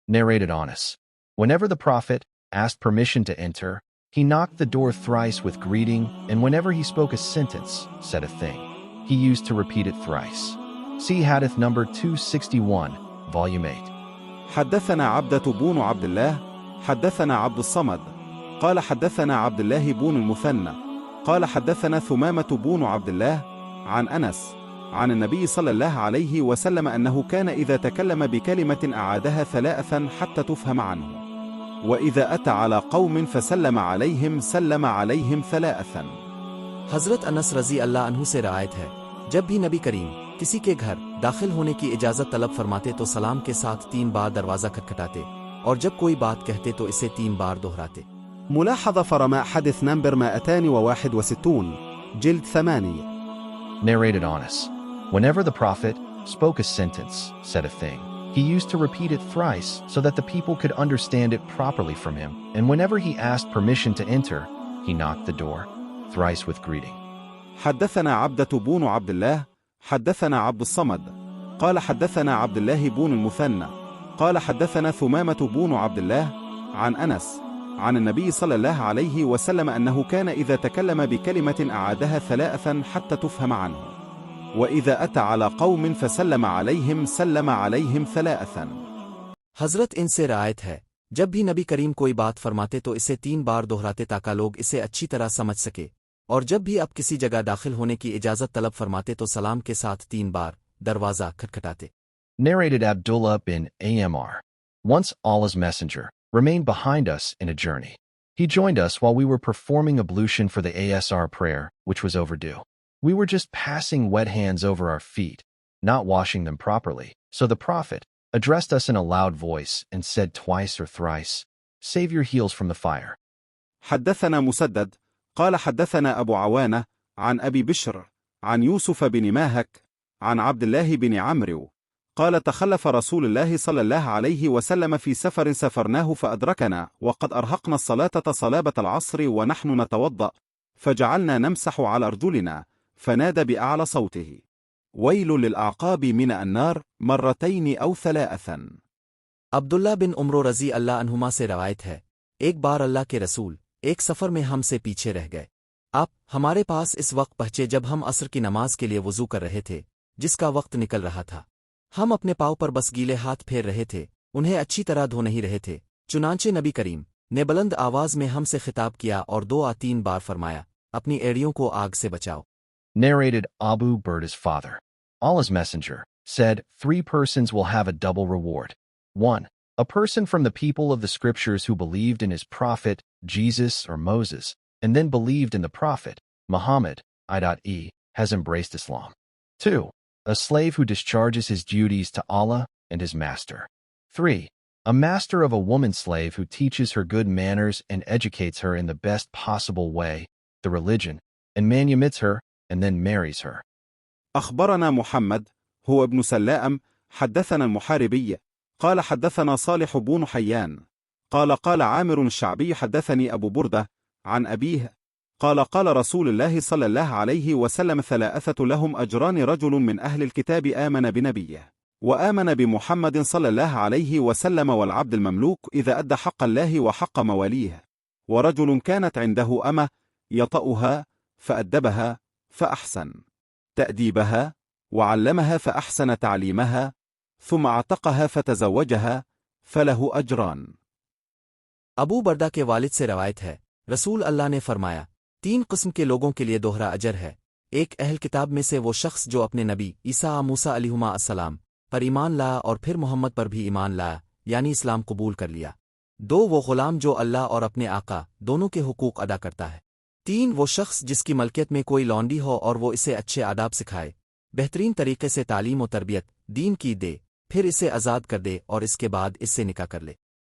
Narrated Anas. Whenever the Prophet asked permission to enter, he knocked the door thrice with greeting, and whenever he spoke a sentence, said a thing, he used to repeat it thrice. See Hadith number 261, Volume 8. حدثنا عبدة بون عبد الله حدثنا عبد الصمد قال حدثنا عبد الله بون المثنى قال حدثنا ثمامة بون عبد الله عن أنس عن النبي صلى الله عليه وسلم أنه كان إذا تكلم بكلمة أعادها ثلاثا حتى تفهم عنه، وإذا أتى على قوم فسلم عليهم سلم عليهم ثلاثا. हज़रत अनस रज़ी अल्लाह अन्हु से रवायत है, जब भी नबी करीम किसी के घर दाखिल होने की इजाज़त तलब फरमाते तो सलाम के साथ 3 बार दरवाज़ा खटखटाते, और जब कोई बात कहते तो इसे 3 बार दोहराते. ملاحظة فرماء حدث نمبر 261 جلد 8. Narrated Anas. Whenever the Prophet spoke a sentence, said a thing, he used to repeat it thrice so that the people could understand it properly from him, and whenever he asked permission to enter, he knocked the door thrice with greeting. حدثنا عبدة بون عبد الله حدثنا عبد الصمد قال حدثنا عبد الله بون المثنى قال حدثنا ثمامة بون عبد الله عن أنس عن النبي صلى الله عليه وسلم أنه كان إذا تكلم بكلمة أعادها ثلاثا حتى تفهم عنه، وإذا أتى على قوم فسلم عليهم سلم عليهم ثلاثا. हज़रत इनसे रायत है, जब भी नबी करीम कोई बात फरमाते तो इसे 3 बार दोहराते ताकि लोग इसे अच्छी तरह समझ सके, और जब भी आप किसी जगह दाखिल होने की इजाज़त तलब फरमाते तो सलाम के साथ 3 बार दरवाज़ा खटखटाते. Narrated Abdullah bin Amr. Once Allah's Messenger remained behind us in a journey. He joined us while we were performing ablution for the Asr prayer, which was overdue. We were just passing wet hands over our feet, not washing them properly, so the Prophet addressed us in a loud voice and said twice or thrice, "Save your heels from the fire." حدثنا مسدد قال حدثنا أبو عوانة عن أبي بشر عن يوسف بن ماهك عن عبد الله بن عمرو قال تخلف رسول الله صلى الله عليه وسلم في سفر سفرناه فأدركنا وقد أرهقنا الصلاة صلابة العصر ونحن نتوضأ، فجعلنا نمسح على أرجلنا، فنادى بأعلى صوته: ويل للأعقاب من النار مرتين أو ثلاثا. अब्दुल्ला बिन उमरो रज़ी अल्लाह अन्हुमा से रवायत है, एक बार अल्लाह के रसूल एक सफ़र में हमसे पीछे रह गए. आप हमारे पास इस वक्त पहुँचे जब हम असर की नमाज के लिए वज़ू कर रहे थे, जिसका वक्त निकल रहा था. हम अपने पाँव पर बस गीले हाथ फेर रहे थे, उन्हें अच्छी तरह धो नहीं रहे थे. चुनांचे नबी करीम ने बुलंद आवाज़ में हमसे खिताब किया और 2 या 3 बार फरमाया, अपनी एड़ियों को आग से बचाओ. Narrated Abu Burda's father. Allah's Messenger said, 3 persons will have a double reward. 1. A person from the people of the scriptures who believed in his prophet, Jesus or Moses, and then believed in the prophet, Muhammad, i.e., has embraced Islam. 2. A slave who discharges his duties to Allah and his master. 3. A master of a woman slave who teaches her good manners and educates her in the best possible way, the religion, and manumits her and then marries her. أخبرنا محمد هو ابن سلام حدثنا المحاربي قال حدثنا صالح بن حيان قال عامر الشعبي حدثني أبو بردة عن أبيه قال رسول الله صلى الله عليه وسلم 3 لهم أجران: رجل من أهل الكتاب آمن بنبيه وآمن بمحمد صلى الله عليه وسلم والعبد المملوك إذا أدى حق الله وحق مواليه، ورجل كانت عنده أمة يطأها فأدبها فأحسن تأديبها وعلمها فأحسن تعليمها ثم اعتقها فتزوجها فله أجران. अबू बर्दा के वालिद से रवायत है, रसूल अल्लाह ने फरमाया, 3 किस्म के लोगों के लिए दोहरा अजर है. एक अहल किताब में से वो शख्स जो अपने नबी ईसा मूसा अलैहिमा अस्सलाम पर ईमान लाया और फिर मोहम्मद पर भी ईमान लाया, यानी इस्लाम कबूल कर लिया. 2. वो गुलाम जो अल्लाह और अपने आका दोनों के हुकूक अदा करता है. 3. वो शख्स जिसकी मलकियत में कोई लौंडी हो और वो इसे अच्छे आदाब सिखाए, बेहतरीन तरीके से तालीम और तरबियत दीन की दे, फिर इसे आज़ाद कर दे और इसके बाद इससे निकाह कर ले.